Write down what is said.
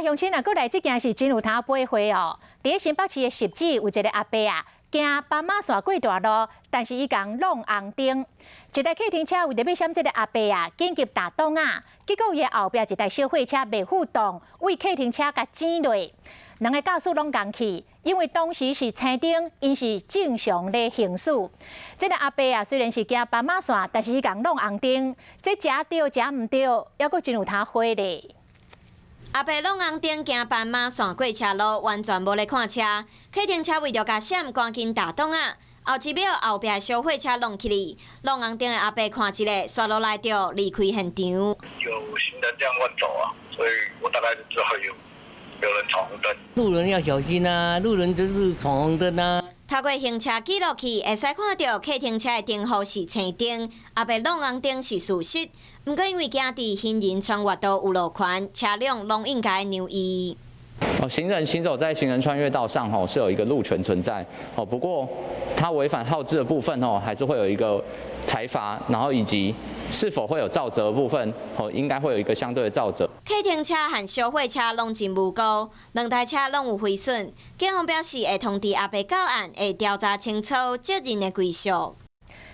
乡亲啊，过来这件是真有通买花哦。伫新北市的十指有一个阿伯啊，行斑马线过大路，但是伊共弄红灯。一台客停车为着要闪这个阿伯啊，紧急打档啊，结果伊后壁一台小货车未互动，为客停车甲挤落。两个驾驶拢共去，因为当时是青灯，因是正常的行驶。这个阿伯啊，虽然是行斑马线，但是伊共弄红灯，这食对食唔对，还阁真有通花咧。 阿伯弄红灯行斑马线过车路，完全无咧看车。客停车为着甲闪，赶紧打档啊！后一秒，后壁小货车弄起哩，弄红灯的阿伯看一个，刷落来就离开现场。有行人这样乱走啊，所以我大概就知道有人闯红灯。路人要小心啊！路人就是闯红灯啊。 透过行车记录器，会使看到客停车的灯号是青灯，阿伯弄红灯是事实。不过因为行伫行人穿越道有路权，车辆拢应该留意。行人行走在行人穿越道上是有一个路权存在不过他违反号志的部分还是会有一个裁罚，然后以及是否会有肇责的部分应该会有一个相对的肇责。客停车和小货车拢真无辜，两台车拢有毁损。警方表示会通知阿伯到案，会调查清楚责任的归属。